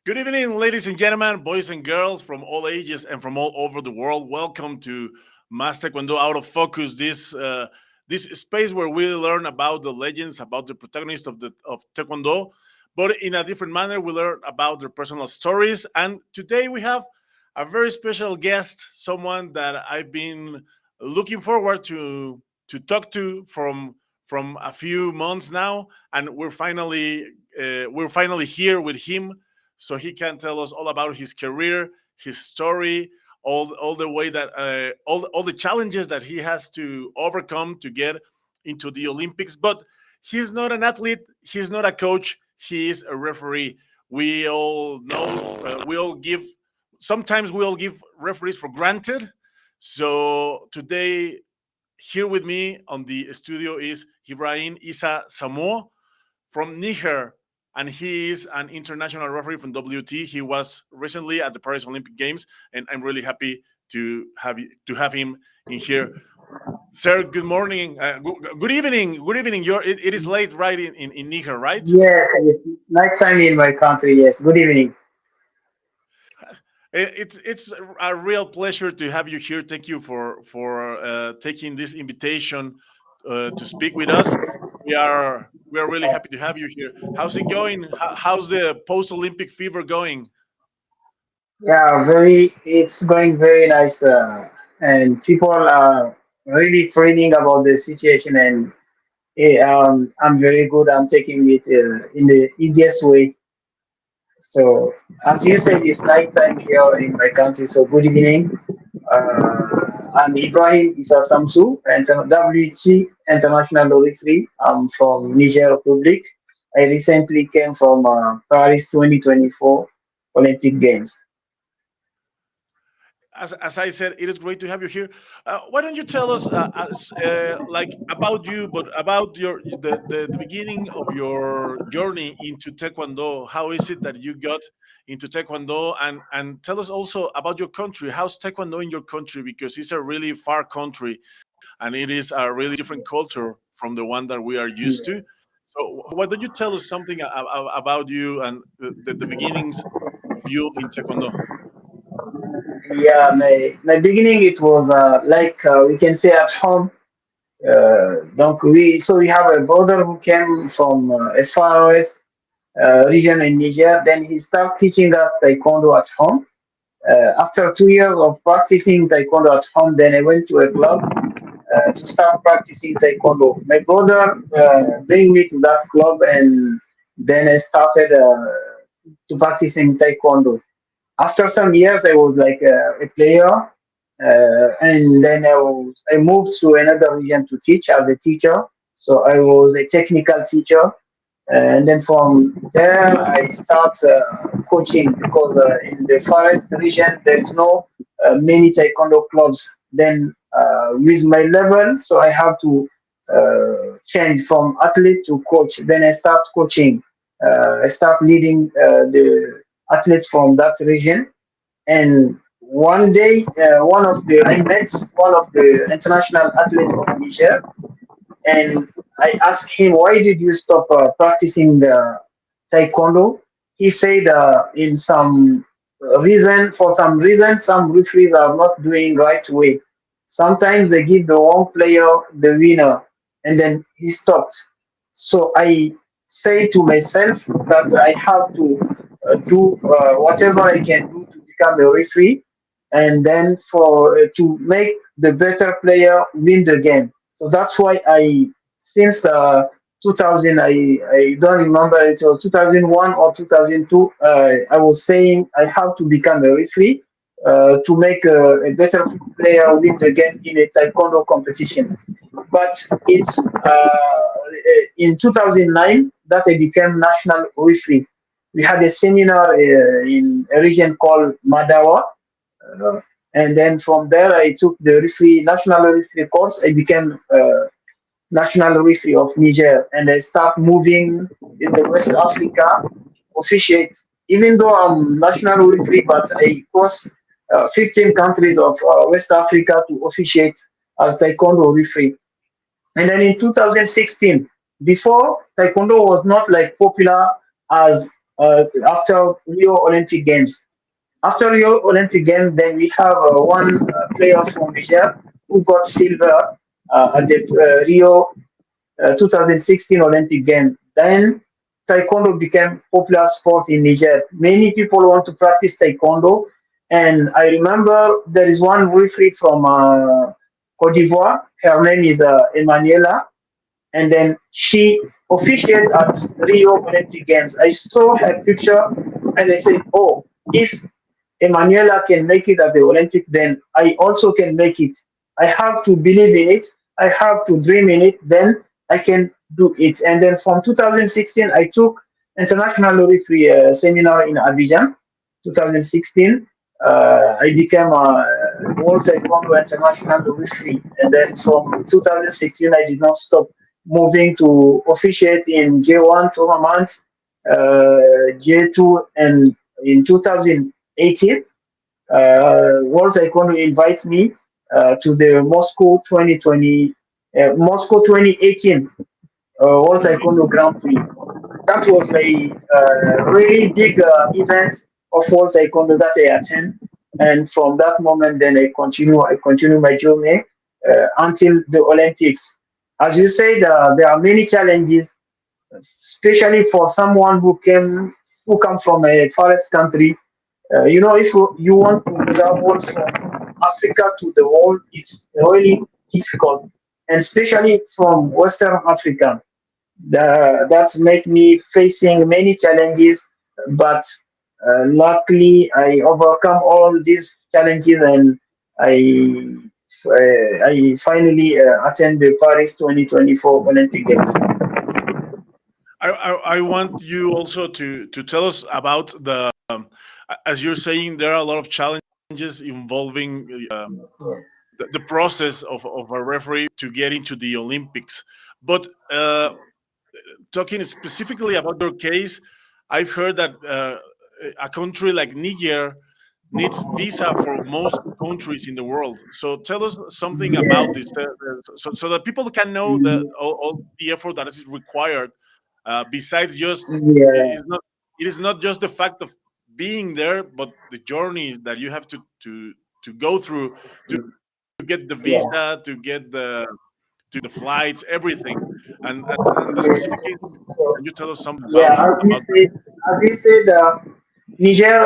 Good evening, ladies and gentlemen, boys and girls from all ages and from all over the world. Welcome to MasTaekwondo Out of Focus. This space where we learn about the legends, about the protagonists of Taekwondo, but in a different manner. We learn about their personal stories. And today we have a very special guest, someone that I've been looking forward to talk to from a few months now, and we're finally here with him so he can tell us all about his career, his story, all the way that all the challenges that he has to overcome to get into the Olympics. But he's not an athlete, he's not a coach, he is a referee. We all know, we all give referees for granted. So today, here with me on the studio is Ibrahim Issa Samsou from Niger, and he is an international referee from WT. He was recently at the Paris Olympic Games, and I'm really happy to have him in here. Sir, good morning. Good evening. Good evening. It is late, right, in Niger, right? Yeah, night time in my country. Yes. Good evening. It's a real pleasure to have you here. Thank you for taking this invitation to speak with us. We are really happy to have you here. How's it going? How's the post Olympic fever going? Yeah, very. It's going very nice, and people are really training about the situation, and I'm very good. I'm taking it in the easiest way. So, as you said, it's night time here in my country. So, good evening. I'm Ibrahim Issa Samsou, WG International Referee. I'm from Niger Republic. I recently came from Paris 2024 Olympic Games. As I said, it is great to have you here. Why don't you tell us, like about you, but about the beginning of your journey into Taekwondo? How is it that you got into Taekwondo, and tell us also about your country. How's Taekwondo in your country? Because it's a really far country, and it is a really different culture from the one that we are used to. So why don't you tell us something about you and the beginnings of you in Taekwondo? Yeah, my beginning it was like we can say at home. Donc we have a brother who came from a far west region in Niger. Then he started teaching us taekwondo at home. After 2 years of practicing taekwondo at home, then I went to a club to start practicing taekwondo. My brother bring me to that club, and then I started to practicing taekwondo. After some years, I was like a player, and then I moved to another region to teach as a teacher. So I was a technical teacher, and then from there I start coaching because in the forest region there's no many taekwondo clubs. Then with my level, so I have to change from athlete to coach. Then I start coaching. I start leading the athletes from that region. And one day, I met one of the international athletes of Niger, and I asked him, "Why did you stop practicing the taekwondo?" He said, "In some for some reason, some referees are not doing right way. Sometimes they give the wrong player the winner, and then he stopped." So I say to myself that I have to do whatever I can do to become a referee, and then for to make the better player win the game. So that's why since 2000, I don't remember, it was 2001 or 2002, I was saying I have to become a referee to make a better player win the game in a taekwondo competition. But it's in 2009 that I became national referee. We had a seminar in a region called Madawa, uh, and then from there I took the national referee course. I became national referee of Niger, and I start moving in the West Africa, officiate. Even though I'm national referee, but I cross 15 countries of West Africa to officiate as taekwondo referee. And then in 2016, before taekwondo was not like popular as after Rio Olympic Games. After Rio Olympic Games, then we have one player from Niger who got silver at the Rio 2016 Olympic Games. Then Taekwondo became popular sport in Niger. Many people want to practice Taekwondo, and I remember there is one referee from Cote d'Ivoire. Her name is Emanuela, and then she officiated at Rio Olympic Games. I saw her picture, and I said, "Oh, if Emanuela can make it at the Olympic, then I also can make it. I have to believe in it. I have to dream in it. Then I can do it." And then from 2016, I took international referee seminar in Abidjan. 2016, I became a World Taekwondo International referee. And then from 2016, I did not stop moving to officiate in J1 tournaments, J2, and in 2018, World Taekwondo invite me to the Moscow 2020, Moscow 2018 World Okay. Taekwondo Grand Prix. That was a really big event of World Taekwondo that I attend, and from that moment, then I continue my journey until the Olympics. As you said, there are many challenges, especially for someone who come from a forest country. If you want to travel from Africa to the world, it's really difficult, and especially from Western Africa. That's make me facing many challenges, but luckily I overcome all these challenges, and I finally attend the Paris 2024 Olympic Games. I want you also to tell us about as you're saying, there are a lot of challenges involving the process of a referee to get into the Olympics. But talking specifically about your case, I've heard that a country like Niger needs visa for most countries in the world. So tell us something about Yeah, this, so that people can know mm, all the effort that is required. Besides just yeah, it's not it is not just the fact of being there, but the journey that you have to go through to get the yeah. visa, to get the flights, everything. And the specific case, So can you tell us something yeah, about that? as you said, Niger.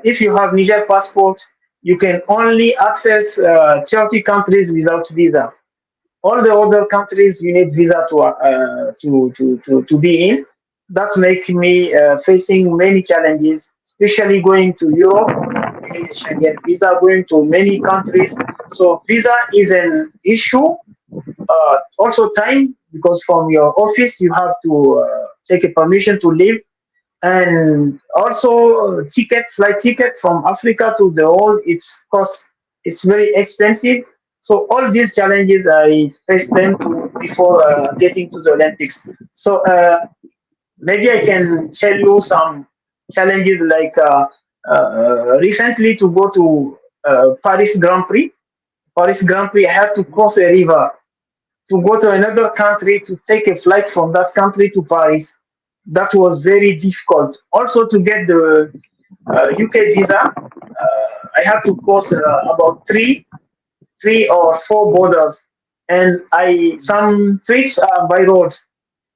If you have Niger passport, you can only access 30 countries without visa. All the other countries you need visa to be in. That's making me facing many challenges, especially going to Europe. You need Schengen visa going to many countries. So visa is an issue. Also time, because from your office you have to take a permission to leave, and also flight ticket from Africa to the world. It's very expensive. So all these challenges I faced them before getting to the Olympics. So maybe I can tell you some challenges, like recently to go to Paris Grand Prix. Paris Grand Prix, I had to cross a river to go to another country to take a flight from that country to Paris. That was very difficult. Also, to get the UK visa, I had to cross about three or four borders, and I some trips are by road.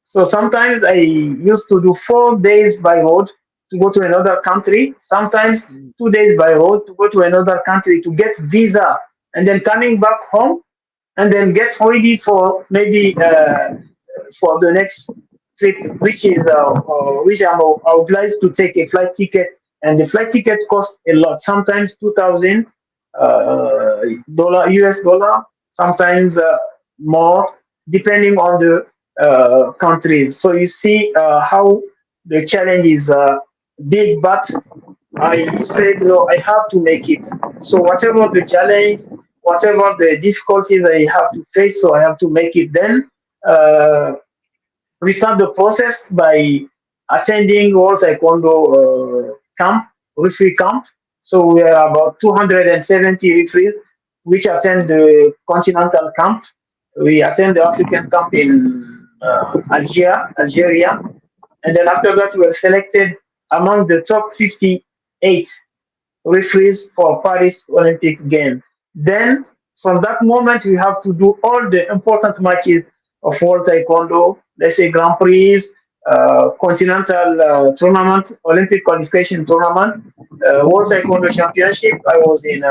So sometimes I used to do 4 days by road to go to another country. Sometimes Mm. 2 days by road to go to another country to get visa, and then coming back home, and then get ready for maybe for the next trip, which I'm obliged to take a flight ticket, and the flight ticket costs a lot. Sometimes 2,000 dollar US dollar, sometimes more, depending on the countries. So you see how the challenge is big, but I said, no, I have to make it. So whatever the challenge, whatever the difficulties I have to face, so I have to make it. Then uh, we start the process by attending World Taekwondo camp, referee camp. So we are about 270 referees which attend the continental camp. We attend the African camp in Algeria, and then after that we were selected among the top 58 referees for Paris Olympic Game. Then from that moment, we have to do all the important matches of World Taekwondo, let's say Grand Prix, Continental Tournament, Olympic Qualification Tournament, World Taekwondo Championship. I was in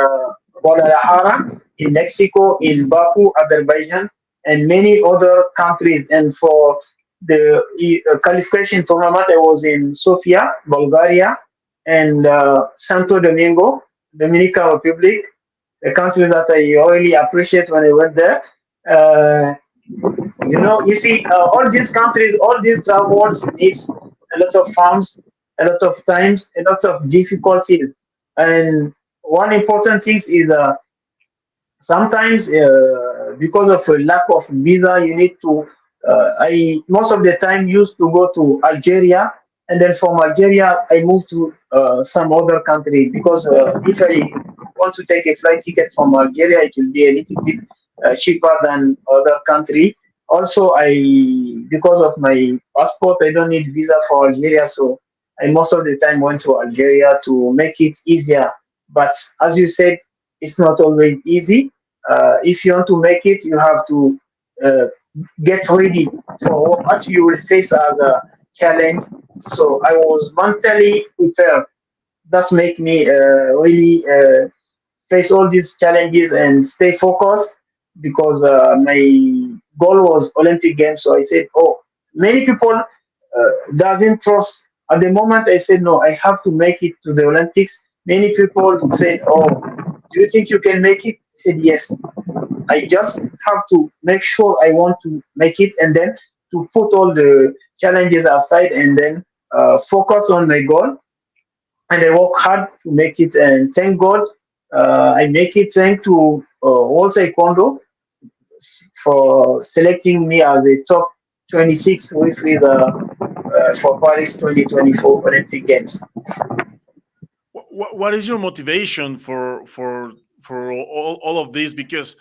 Guadalajara, in Mexico, in Baku, Azerbaijan, and many other countries. And for the qualification tournament, I was in Sofia, Bulgaria, and Santo Domingo, Dominican Republic, a country that I really appreciate when I went there. Uh, you see, all these countries, all these travels needs a lot of farms, a lot of times, a lot of difficulties. And one important thing is sometimes because of a lack of visa you need to I most of the time used to go to Algeria, and then from Algeria I moved to some other country because if I want to take a flight ticket from Algeria it will be a little bit cheaper than other country. Also, I because of my passport I don't need visa for Algeria, so I most of the time went to Algeria to make it easier. But as you said, it's not always easy. If you want to make it, you have to uh, get ready for what you will face as a challenge. So I was mentally prepared. That's make me really face all these challenges and stay focused because my goal was Olympic Games. So I said, oh, many people doesn't trust. At the moment, I said, no, I have to make it to the Olympics. Many people said, oh, do you think you can make it? I said, yes. I just have to make sure I want to make it and then to put all the challenges aside and then focus on my goal. And I work hard to make it. And thank God, I make it. Thank to World Taekwondo for selecting me as a top 26 with for Paris 2024 Olympic Games. What is your motivation for all of this? Because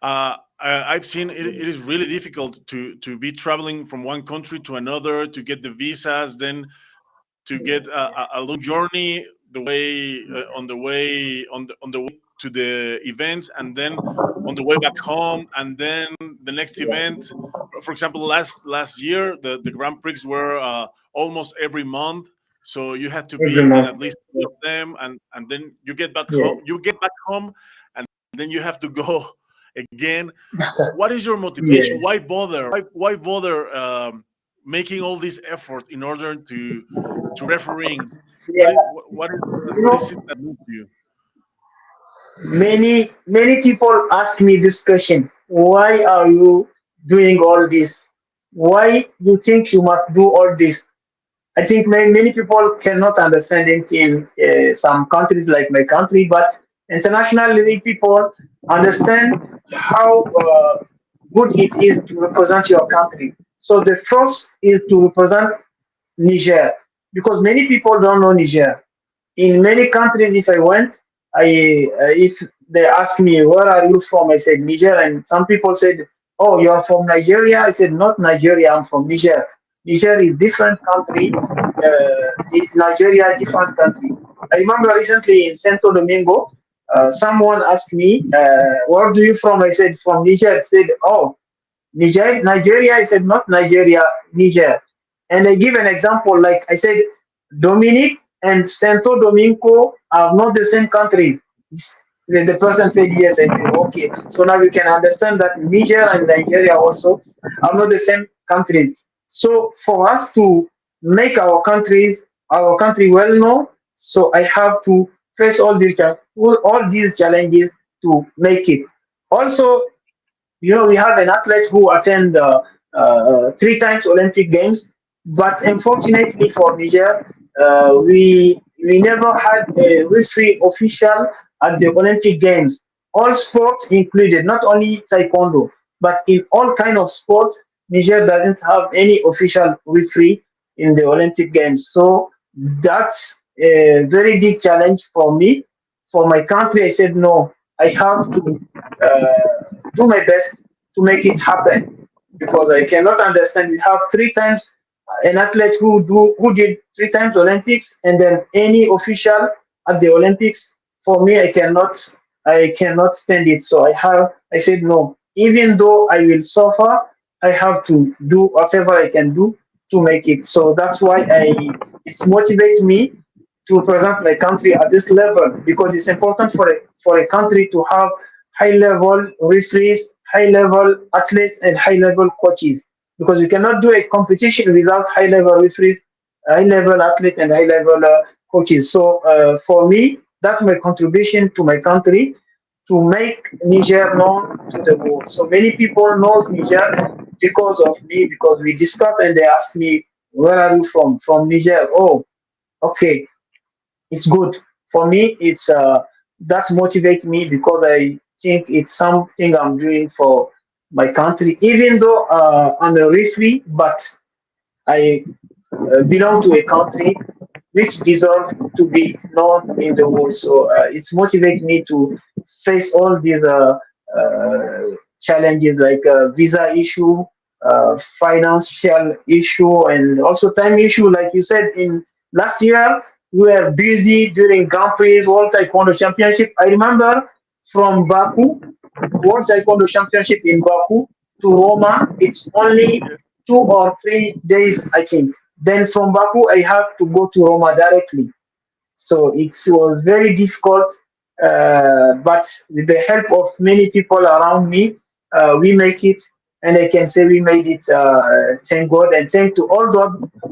I've seen it is really difficult to be traveling from one country to another to get the visas, then to get a long journey on the way to the events, and then on the way back home, and then the next event. For example, last year the Grand Prix were almost every month, so you had to Every be in month. at least two of them, and then you get back Yeah. home. You get back home, and then you have to go again. What is your motivation? Yeah. Why bother? Why bother making all this effort in order to refereeing? Yeah. You What know, is it that moves you? many people ask me this question: why are you doing all this? Why you think you must do all this? I think many people cannot understand it in some countries like my country, but internationally people understand how good it is to represent your country. So the first is to represent Niger, because many people don't know Niger. In many countries, if I went, if they ask me where are you from, I said Niger, and some people said, "Oh, you are from Nigeria." I said, "Not Nigeria. I'm from Niger. Niger is different country. Nigeria different country." I remember recently in Santo Domingo, someone asked me, "Where do you from?" I said, "From Niger." I said, "Oh, Nigeria." I said, "Not Nigeria, Niger." And I give an example, like I said, Dominic and Santo Domingo are not the same country. The person said yes. I said, okay. So now we can understand that Niger and Nigeria also are not the same country. So for us to make our country well known, so I have to face all these challenges to make it. Also, we have an athlete who attend three times Olympic Games, but unfortunately for Niger, we never had a referee official at the Olympic Games. All sports included, not only taekwondo, but in all kind of sports, Niger doesn't have any official referee in the Olympic Games. So that's a very big challenge for me. For my country, I said no. I have to do my best to make it happen because I cannot understand. We have three times an athlete who did 3 times Olympics, and then any official at the Olympics. For me, I cannot stand it. So I said no. Even though I will suffer, I have to do whatever I can do to make it. So that's why it's motivates me to present my country at this level, because it's important for a country to have high level referees, high level athletes, and high level coaches, because you cannot do a competition without high level referees, high level athletes, and high level coaches. So for me, that's my contribution to my country, to make Niger known to the world. So many people knows Niger because of me, because we discuss and they ask me, where are you from? From Niger. Oh, okay, it's good for me. It's that motivates me, because I think it's something I'm doing for my country, even though I'm a referee, but I belong to a country which deserve to be known in the world. So it's motivates me to face all these challenges, like visa issue, financial issue, and also time issue. Like you said, in last year we were busy during Grand Prix, World Taekwondo Championship. I remember from Baku, World Taekwondo Championship in Baku to Roma, it's only Yes. 2 or 3 days, I think. Then from Baku, I had to go to Roma directly. So it was very difficult, but with the help of many people around me, we make it, and I can say we made it. Thank God, and thank to all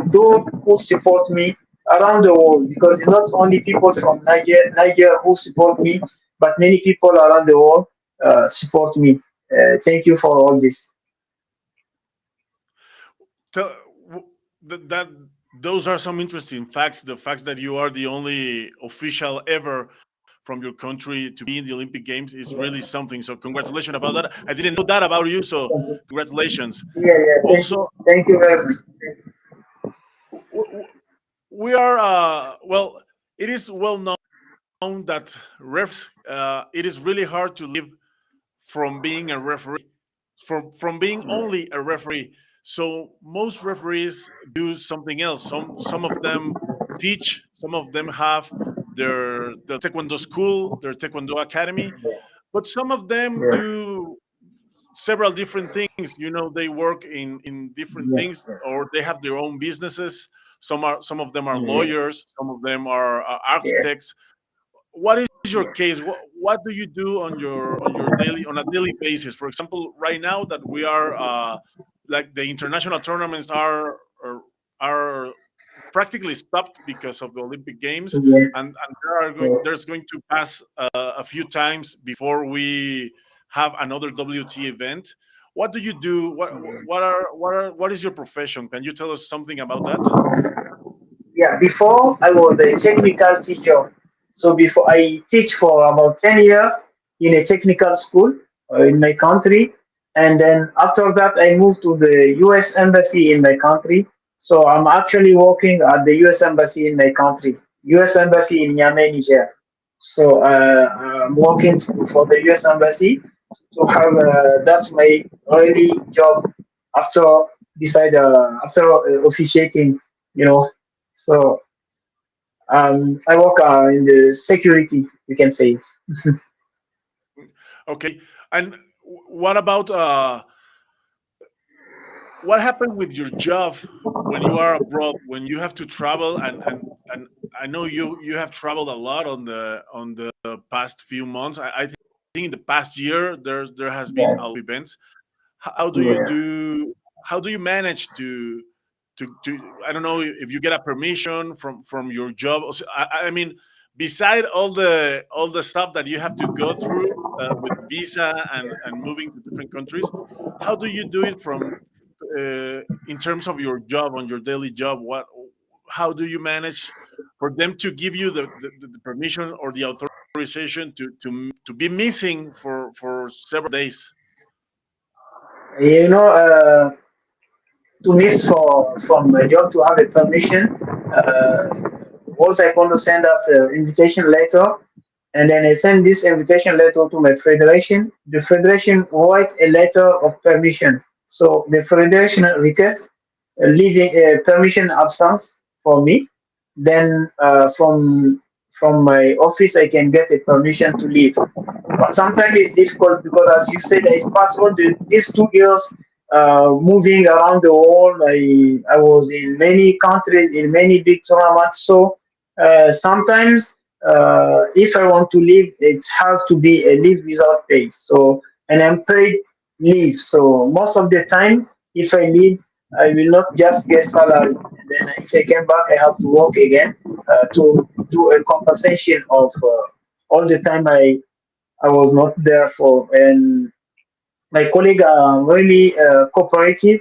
those who support me around the world, because it's not only people from Niger who support me, but many people around the world support me. Thank you for all this. Tell, that those are some interesting facts. The fact that you are the only official ever from your country to be in the Olympic Games is really something. So congratulations about that. I didn't know that about you. So Thank you. congratulations. Yeah, yeah. Also, Thank you very much. w- w- we are well. It is well known that refs. It is really hard to live from being a referee, from being only a referee. So most referees do something else. Some of them teach. Some of them have their taekwondo school, their taekwondo academy, but some of them Yeah, do several different things. You know, they work in different yeah, things, or they have their own businesses. Some of them are yeah, lawyers. Some of them are yeah. architects. What is your case? What do you do on your daily on a daily basis? For example, right now that we are like the international tournaments are practically stopped because of the Olympic Games, Yeah, and yeah. there's going to pass a few times before we have another WT event. What do you do? What is your profession? Can you tell us something about that? Yeah, before I was a technical teacher. So before I teach for about 10 years in a technical school in my country. And then after that, I moved to the US Embassy in my country. So I'm actually working at the US Embassy in my country, US Embassy in Niamey, Niger. So I'm working for the US Embassy to have that's my really job after after officiating, you know. So I work in the security, you can say it. Okay, and what about what happened with your job when you are abroad, when you have to travel? And I know you have traveled a lot on the past few months. I think in the past year there has been a lot of events. How do you Yeah, do? How do you manage to I don't know if you get a permission from your job. I mean, beside all the stuff that you have to go through with visa and moving to different countries, how do you do it from in terms of your job on your daily job? What how do you manage for them to give you the permission or the authorization to be missing for several days? you know, to miss from my job to have a permission. Also, I want to send us an invitation letter, and then I send this invitation letter to my federation. The federation write a letter of permission. So the federation request leaving permission absence for me. Then from my office, I can get a permission to leave. But sometimes it's difficult because, as you said, it's possible these 2 years moving around the world. I was in many countries, in many big tournaments. So sometimes, if I want to leave, it has to be a leave without pay. So an unpaid leave. So most of the time, if I leave, I will not just get salary. And then if I came back, I have to work again to do a compensation of all the time I was not there for. And my colleagues are really cooperative.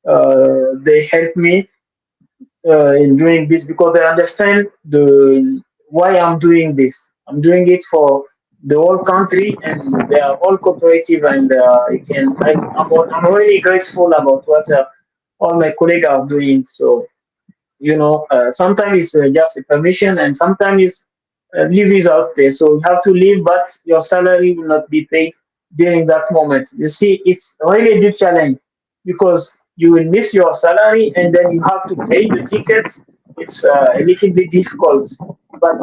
They help me in doing this because they understand the why I'm doing this. I'm doing it for the whole country, and they are all cooperative. And I'm really grateful about what all my colleagues are doing. So sometimes it's just a permission, and sometimes it's leave without pay. So you have to leave, but your salary will not be paid during that moment. You see, it's really a big challenge because you will miss your salary and then you have to pay the ticket. It's a little bit difficult. But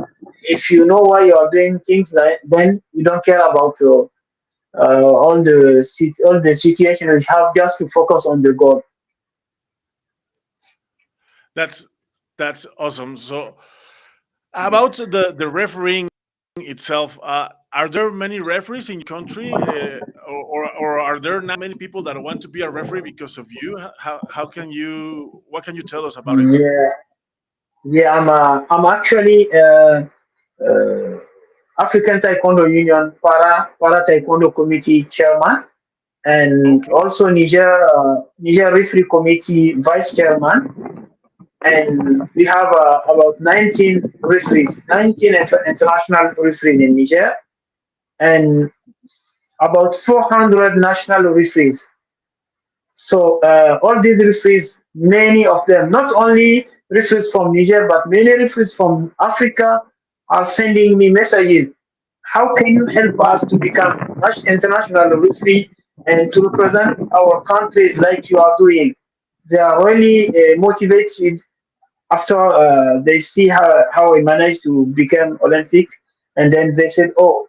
if you know why you are doing things, then you don't care about all the situation. You have just to focus on the goal. That's that's awesome. So about the refereeing itself, are there many referees in your country, or are there not many people that want to be a referee because of you? How can you? What can you tell us about it? Yeah, yeah. I'm actually uh, African Taekwondo Union Para Taekwondo Committee chairman, and Okay, also Niger Referee Committee vice chairman. And we have about 19 referees, 19 international referees in Niger, and about 400 national referees. So all these referees, many of them, not only referees from Niger, but many referees from Africa are sending me messages. How can you help us to become international referee and to represent our countries like you are doing? They are really motivated after they see how I managed to become Olympic, and then they said, "Oh,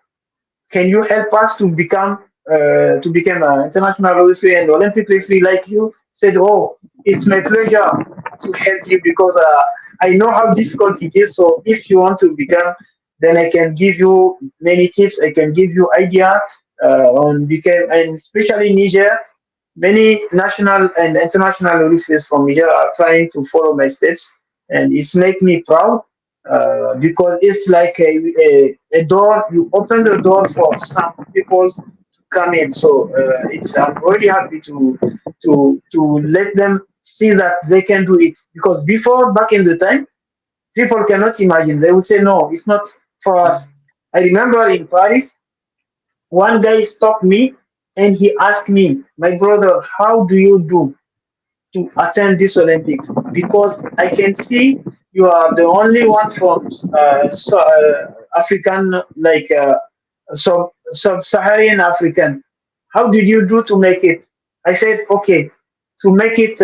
can you help us to become an international referee and Olympic referee like you?" Said, "Oh, it's my pleasure to help you because I know how difficult it is. So if you want to become, then I can give you many tips. I can give you idea on become, and especially Niger. Many national and international referees from Niger are trying to follow my steps, and it's make me proud because it's like a door. You open the door for some people to come in. So it's I'm really happy to let them see that they can do it because before back in the time people cannot imagine. They would say no, it's not for us. I remember in Paris, one guy stopped me and he asked me, my brother, how do you do to attend this Olympics? Because I can see you are the only one from African, like sub-Saharan African. How did you do to make it? I said, okay, to make it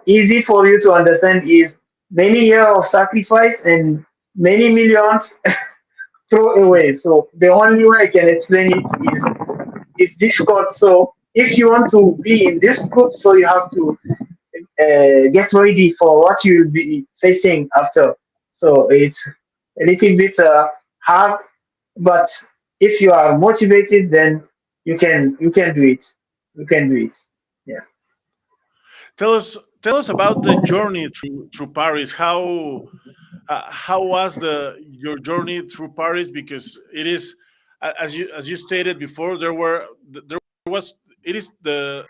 easy for you to understand is many years of sacrifice and many millions throw away. So the only way I can explain it is it's difficult. So if you want to be in this group, so you have to get ready for what you'll be facing after. So it's a little bit hard, but if you are motivated, then you can do it. You can do it. Yeah. tell us about the journey through Paris. How was the your journey through Paris? Because it is, as you stated before, there was it is the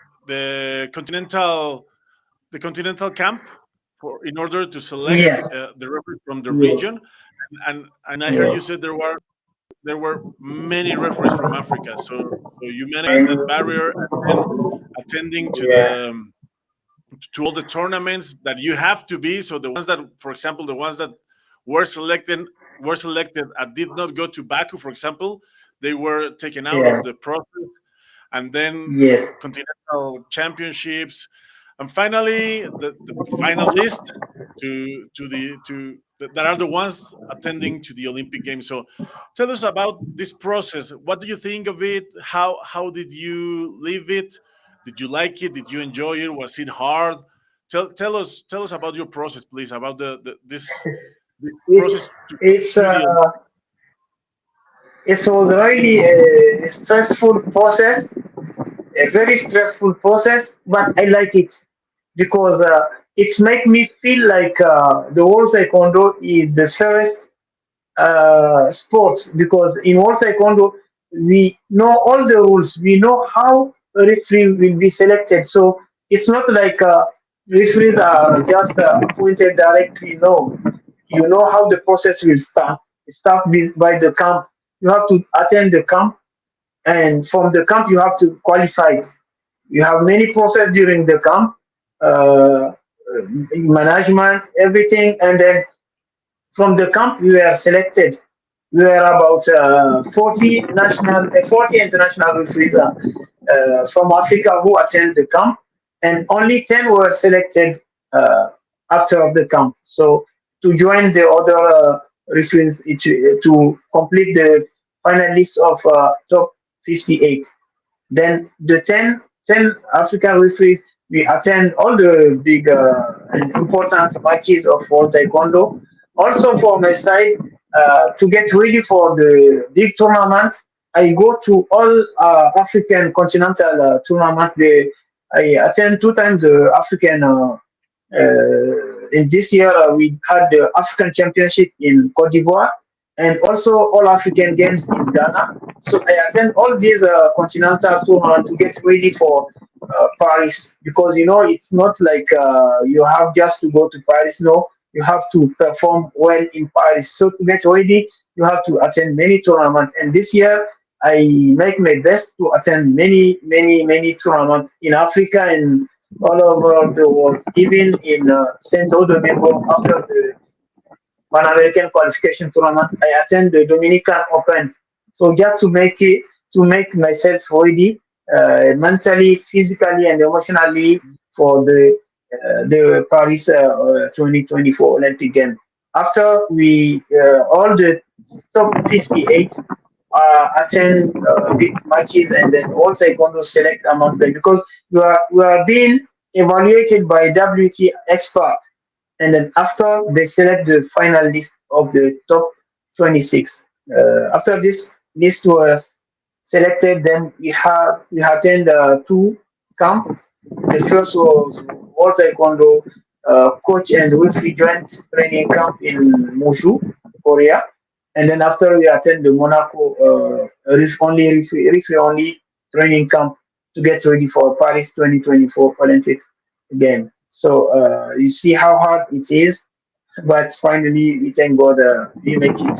continental camp for in order to select Yeah. the referees from the Yeah. region, and I heard you Yeah. said there were many referees from Africa. So you managed And that barrier, and then attending yeah. to all the tournaments that you have to be. So the ones that, for example, the ones that were selected were selected and did not go to Baku, for example, they were taken out Yeah. of the process. And then Yes. continental championships. and finally the finalists that are the ones attending to the Olympic Games. So tell us about this process. What do you think of it? How did you live it? Did you like it? Did you enjoy it? Was it hard? Tell us about your process, please. About this It's process it's to the Olympics. it was really a stressful process, a very stressful process, but I like it because it's make me feel like the World Taekwondo is the first sports, because in World Taekwondo we know all the rules, we know how a referee will be selected. So it's not like referees are just appointed directly. No, you know how the process will start. It start by the camp. You have to attend the camp, and from the camp you have to qualify. You have many process during the camp, uh, management, everything, and then from the camp, we were selected. We were about 40 international referees from Africa who attended the camp, and only 10 were selected uh, after the camp. So to join the other referees to complete the final list of top 58. Then the 10 African referees, we attend all the big and important matches of World Taekwondo. Also for my side, to get ready for the big tournament, I go to all African continental tournament. I attend two times the African. In this year, we had the African Championship in Cote d'Ivoire and also all African Games in Ghana. So I attend all these continental tournaments to get ready for Paris, because you know it's not like you have just to go to Paris. No, you have to perform well in Paris. So to get ready, you have to attend many tournaments. And this year, I make my best to attend many tournaments in Africa and all over the world, even in Santo Domingo after the Pan American qualification tournament. I attend the Dominican Open. So just to make myself ready mentally, physically, and emotionally for the Paris 2024 Olympic Games. After we all the top 58 attend big matches, and then also going to select among them, because you are being evaluated by WT expert, and then after they select the final list of the top 26. After this list was selected, then we attend two camp. The first was World Taekwondo coach and referee joint training camp in Mushu, Korea. And then after we attend the Monaco referee only training camp to get ready for Paris 2024 Olympics again. So you see how hard it is, but finally we thank God we make it.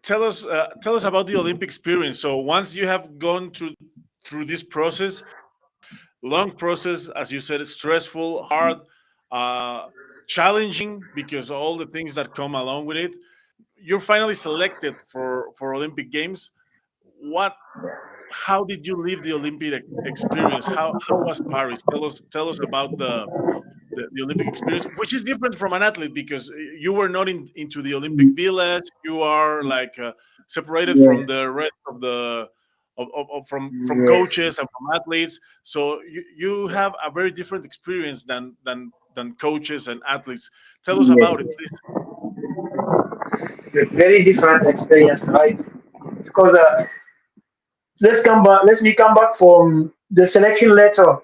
Tell us about the Olympic experience. So once you have gone through this process, long process, as you said, stressful, hard, uh, challenging, because all the things that come along with it, you're finally selected for Olympic Games. What How did you live the Olympic experience? How was Paris? Tell us about the Olympic experience, which is different from an athlete, because you were not into the Olympic village. You are like separated Yeah, from the rest of from yeah, coaches and from athletes. So you have a very different experience than coaches and athletes. Tell us about it, yeah. please. Very different experience, right? Because Let me come back from the selection letter.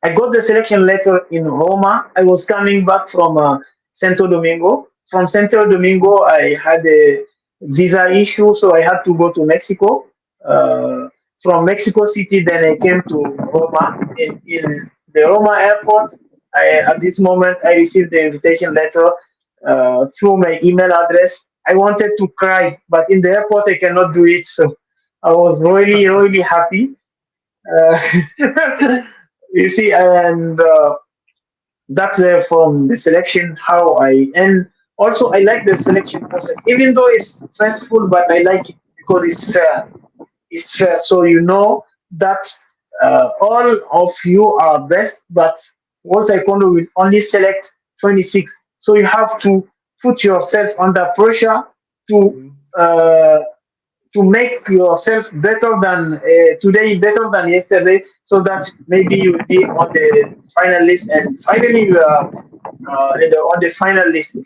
I got the selection letter in Roma. I was coming back from Santo Domingo. From Santo Domingo, I had a visa issue, so I had to go to Mexico. Uh, from Mexico City, then I came to Roma. In the Roma airport, at this moment, I received the invitation letter through my email address. I wanted to cry, but in the airport, I cannot do it. So I was really happy. Uh, you see, and that's from the selection how I, and also I like the selection process, even though it's stressful, but I like it because it's fair. It's fair, so you know that all of you are best, but World Taekwondo will only select 26. So you have to put yourself under pressure to Mhm. uh, to make yourself better than today, better than yesterday, so that maybe you will be on the final list, and finally you are on the final list.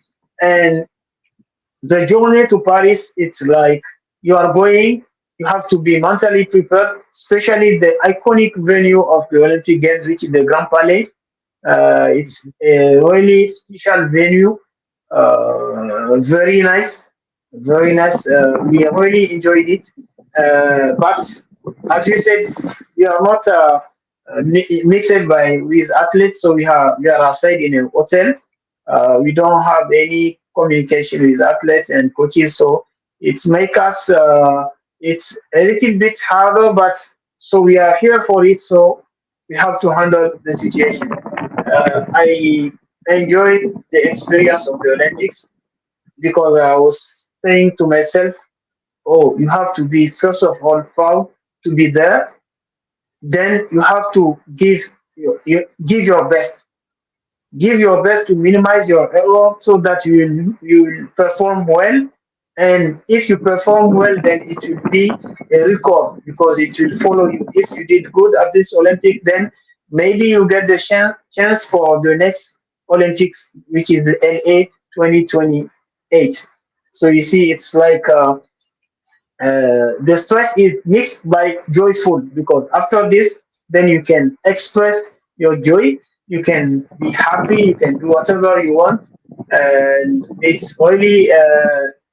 And the journey to Paris, it's like you are going, you have to be mentally prepared, especially the iconic venue of the Olympic Games, which is the Grand Palais. It's a really special venue, very nice, very nice. We really enjoyed it. But as you said, we are not mixed by with athletes, so we are aside in a hotel. We don't have any communication with athletes and coaches, so it's make us it's a little bit harder, but so we are here for it. So we have to handle the situation. I enjoyed the experience of the Olympics because I was saying to myself, "Oh, you have to be first of all proud to be there. Then you have to give your best. Give your best to minimize your error so that you will perform well. And if you perform well, then it will be a record because it will follow you. If you did good at this Olympic, then maybe you get the chance for the next Olympics, which is the LA 2028. So you see, it's like the stress is mixed by joyful because after this, then you can express your joy, you can be happy, you can do whatever you want, and it's really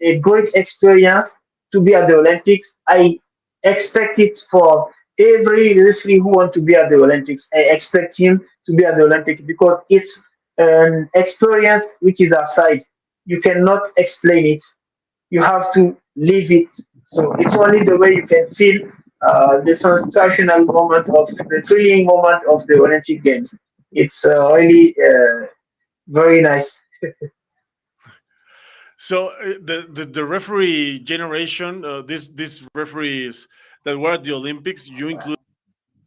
a great experience to be at the Olympics. I expect it for every referee who want to be at the Olympics. I expect him to be at the Olympics because it's an experience which is aside. You cannot explain it, you have to live it. So it's only the way you can feel the sensational moment of the thrilling moment of the Olympic Games. It's really very nice. So the referee generation, these referees that were at the Olympics, you include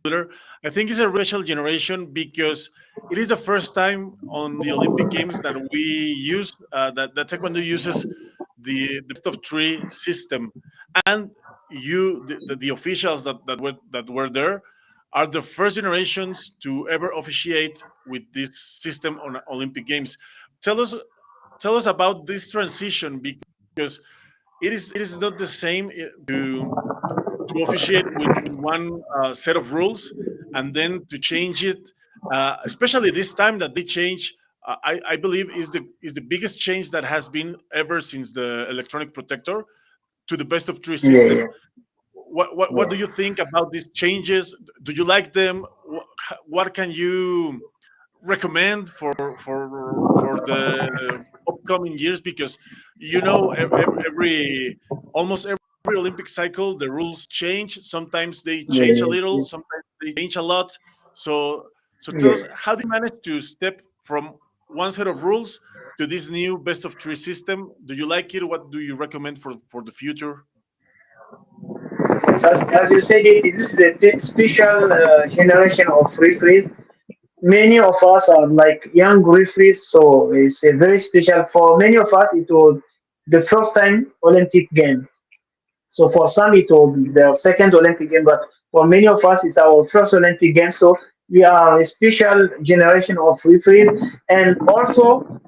her. I think it's a really special generation because it is the first time on the Olympic Games that we use that Taekwondo uses the best of three system, and the officials that were there are the first generations to ever officiate with this system on Olympic Games. Tell us tell us about this transition because it is not the same to officiate with one set of rules and then to change it, especially this time that they change. I believe is the biggest change that has been ever since the electronic protector to the best of three Yeah, yeah, systems. What do you think about these changes? Do you like them? What can you recommend for the upcoming years? Because every almost every Olympic cycle the rules change. Sometimes they yeah, change a yeah, little, yeah. sometimes they change a lot. So tell Yeah. us, how do you manage to step from one set of rules to this new best of three system? Do you like it? What do you recommend for the future? As you said, this is a special generation of referees. Many of us are like young referees, so it's a very special for many of us. It was the first time Olympic game. So for some, it will be their second Olympic game, but for many of us, it's our first Olympic game. So we are a special generation of referees, and also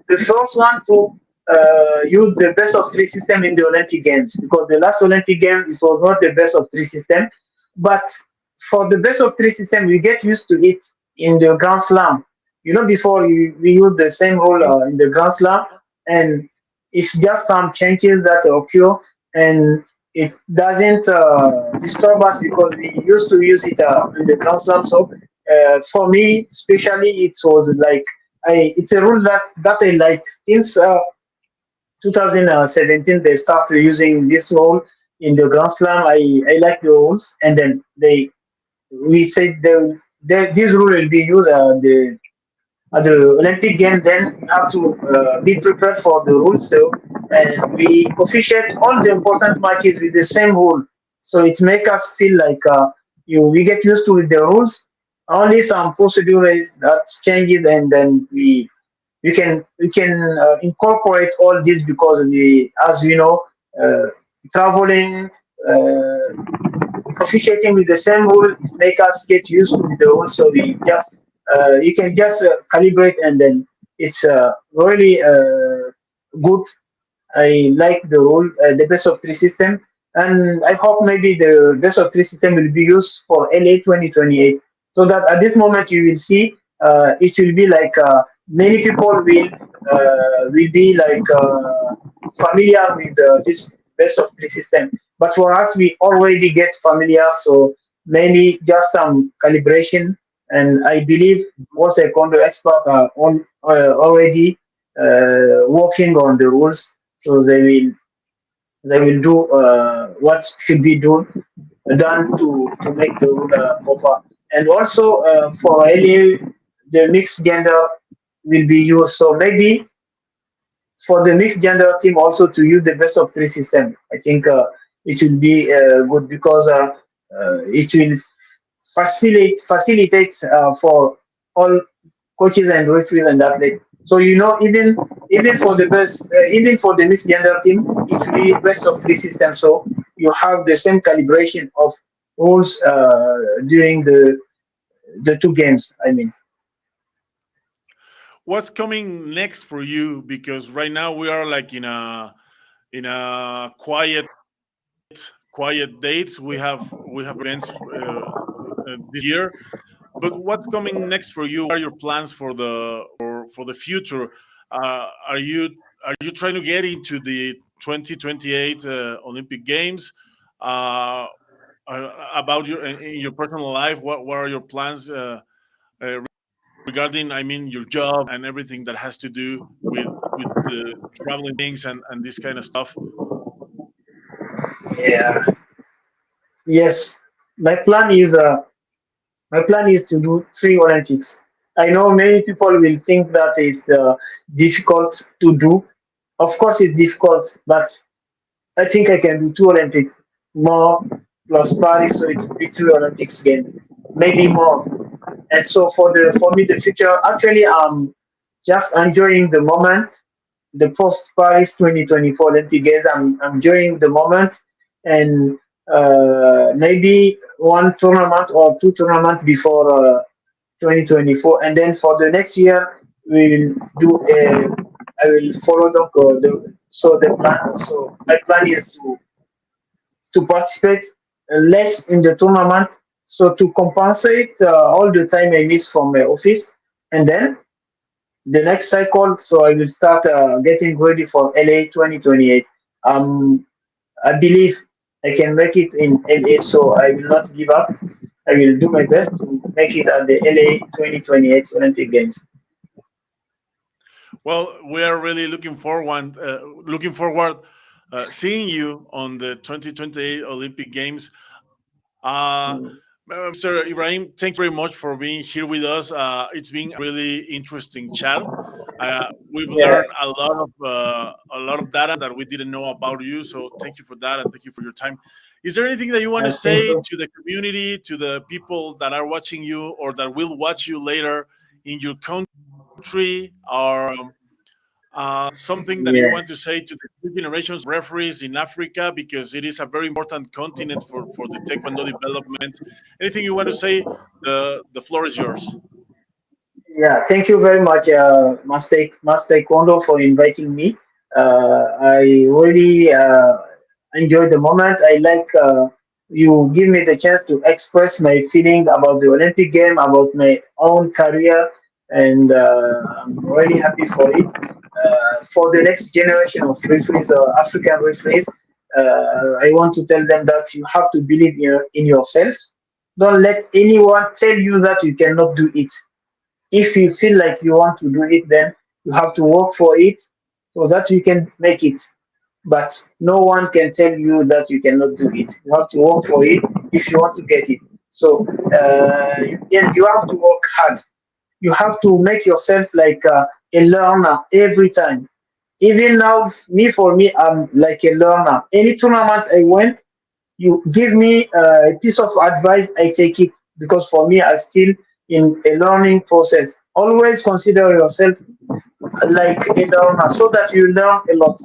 the first one to use the best of three system in the Olympic Games because the last Olympic Games it was not the best of three system, but for the best of three system, we get used to it in the Grand Slam. Before we use the same rule in the Grand Slam, and it's just some changes that occur, and it doesn't disturb us because we used to use it in the Grand Slam. So for me, especially, it was like it's a rule that I like since 2017. They started using this rule in the Grand Slam. I like the rules, and then we said this rule will be used at the Olympic game. Then you have to be prepared for the rules. So, and we officiate all the important matches with the same rule. So it makes us feel like we get used to the rules. Only some procedures that changes, and then we can incorporate all this because we, as we know, uh, traveling, officiating with the same rule is make us get used to the rule. So we just you can just calibrate, and then it's really good. I like the rule, the best of three system, and I hope maybe the best of three system will be used for LA 2028. So that at this moment you will see it will be like many people will be like familiar with this best of three system. But for us, we already get familiar, so maybe just some calibration. And I believe also Kondo experts are already working on the rules, so they will do what should be done to make the rule proper. And also for LA, the mixed gender will be used. So maybe for the mixed gender team also to use the best of three system. I think it will be good because it will facilitate for all coaches and referees and athletes. So even for the best, even for the mixed gender team, it will be best of three systems. So you have the same calibration of rules during the two games. I mean, What's coming next for you? Because right now we are like in a quiet dates. We have events this year, but what's coming next for you? What are your plans for the future? Are you trying to get into the 2028 Olympic Games? Uh, about in your personal life, what are your plans uh, regarding, I mean, your job and everything that has to do with the traveling things and this kind of stuff? yeah, yes. My plan is to do three Olympics. I know many people will think that is difficult to do. Of course, it's difficult, but I think I can do two Olympics more plus Paris, so it will be three Olympics again, maybe more. And so for me the future, actually, I'm just enjoying the moment. The post Paris 2024 Olympic Games, I'm enjoying the moment, and maybe one tournament or two tournaments before 2024, and then for the next year we will do a. I will follow the plan. So my plan is to participate less in the tournament, so to compensate all the time I miss from my office, and then the next cycle. So I will start getting ready for LA 2028. Um, I believe I can make it in LA, so I will not give up. I will do my best to make it at the LA 2028 Olympic Games. Well, we are really looking forward seeing you on the 2028 Olympic Games. Mm. Mr. Ibrahim, thank you very much for being here with us. It's been a really interesting chat. We've Yeah, learned a lot of data that we didn't know about you. So thank you for that, and thank you for your time. Is there anything that you want to thank say you. to the community, to the people that are watching you or that will watch you later in your country, or something that you want Yes. to say to the new generations of referees in Africa, because it is a very important continent for the Taekwondo development? Anything you want to say? The floor is yours. Yeah, thank you very much, MasTaekwondo, for inviting me. I really enjoyed the moment. I like you give me the chance to express my feeling about the Olympic game, about my own career, and I'm really happy for it. For the next generation of referees, African referees, I want to tell them that you have to believe in yourselves. Don't let anyone tell you that you cannot do it. If you feel like you want to do it, then you have to work for it so that you can make it. But no one can tell you that you cannot do it. You have to work for it if you want to get it. So you have to work hard. You have to make yourself like a learner every time. Even now, me for me, I'm like a learner. Any tournament I went, you give me a piece of advice, I take it, because for me, I still in a learning process. Always consider yourself like a learner so that you learn a lot.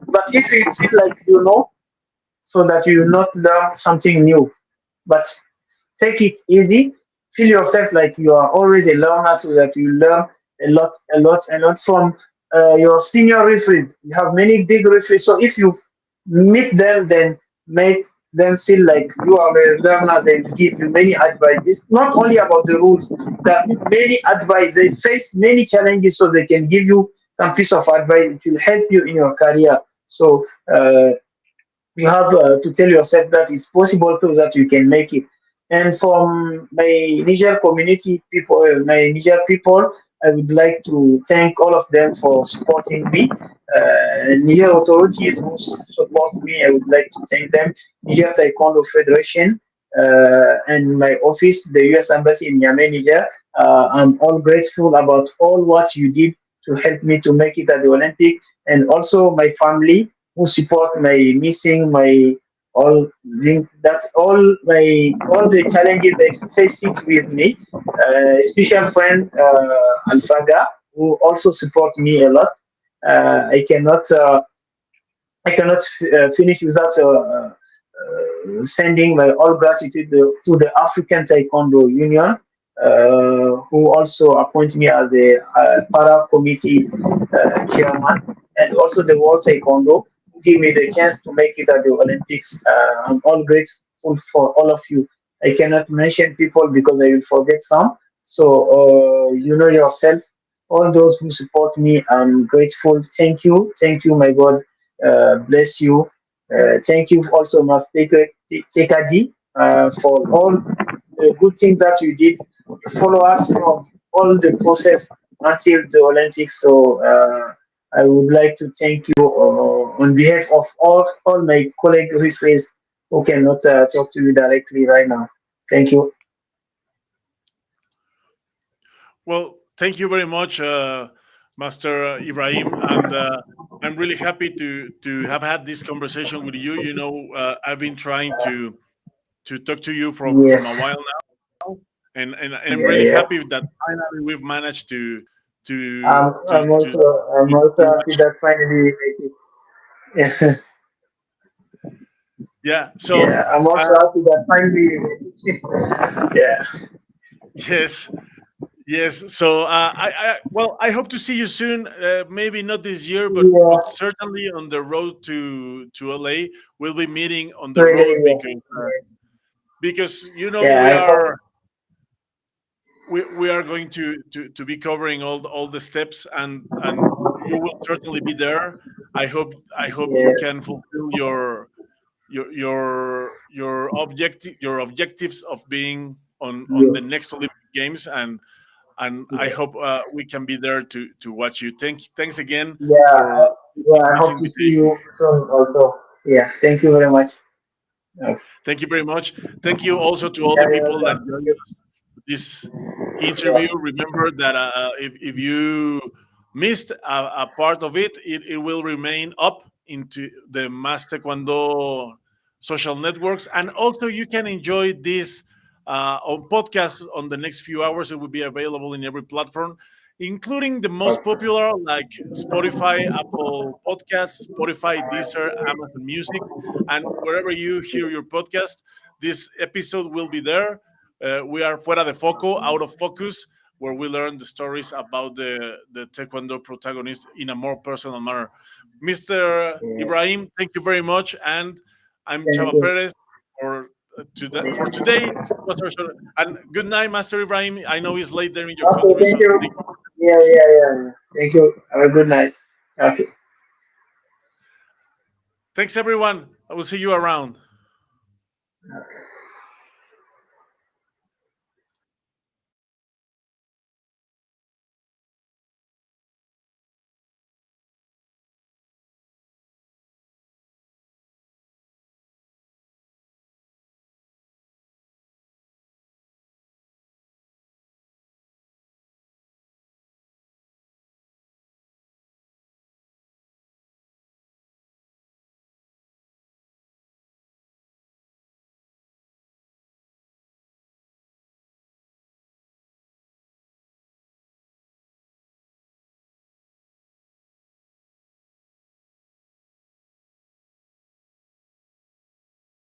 But if you feel like you know, so that you will not learn something new. But take it easy. Feel yourself like you are always a learner so that you learn a lot from your senior referees. You have many big referees. So if you meet them, then make them feel like you are a learner. They give you many advice. It's not only about the rules. There are many advice. They face many challenges, so they can give you some piece of advice. It will help you in your career. So you have to tell yourself that it's possible so that you can make it. And from my Niger community people, my Niger people, I would like to thank all of them for supporting me. Niger authorities who support me, I would like to thank them. Niger Taekwondo Federation and my office, the U.S. Embassy in Niamey, Niger. I'm all grateful about all what you did to help me to make it at the Olympic, and also my family who support my missing my all that's all the challenges they face it with me. Special friend Alfaga who also support me a lot. I cannot finish without sending my all gratitude to the African Taekwondo Union, who also appoint me as a para committee chairman, and also the World Taekwondo, who give me the chance to make it at the Olympics. I'm all grateful for all of you. I cannot mention people because I will forget some. So you know yourself. All those who support me, I'm grateful. Thank you, my God. Bless you. Thank you also, MasTaekwondo, for all the good things that you did. Follow us from all the process until the Olympics. So I would like to thank you on behalf of all my colleague referees who cannot talk to you directly right now. Thank you. Well, thank you very much, Master Ibrahim, and I'm really happy to have had this conversation with you. You know, I've been trying to talk to you from a Yes. while now, and I'm Yeah, really yeah. happy that finally we've managed to to to I'm also to happy match. that finally we make it. Yeah. Yeah. So Yeah, I'm also happy that finally we make it. Yeah. yes, yes. So I well, I hope to see you soon. Maybe not this year, but Yeah. certainly on the road to LA. We'll be meeting on the Yeah, road yeah, because you know yeah. I hope. we are going to be covering all the steps, and you will certainly be there. I hope you Yeah, can fulfill your objectives of being on the yeah, next Olympic Games, and I yeah. hope we can be there to watch you. Thanks again Yeah, for yeah. I this hope to see invitation. you soon also. Yeah. Thank you very much. Okay. Thank you very much. Thank you also to all Yeah, the you're people that welcome. Thank joined you. us for this interview. Yeah. Remember that if you missed a part of it, it will remain up into the MasTaekwondo social networks. And also, you can enjoy this on podcast on the next few hours. It will be available in every platform, including the most Okay. popular like Spotify, Apple Podcasts, Spotify, Deezer, Amazon Music, and wherever you hear your podcast, this episode will be there. We are Fuera de Foco, out of focus, where we learn the stories about the Taekwondo protagonist in a more personal manner. Mr. Yeah. Ibrahim, thank you very much. And I'm Thank Chava you. Perez for today. And good night, Master Ibrahim. I know it's late there in your Okay. country, Thank so you. Yeah, yeah, yeah. Thank you. Have a good night. Okay. thanks everyone. I will see you around.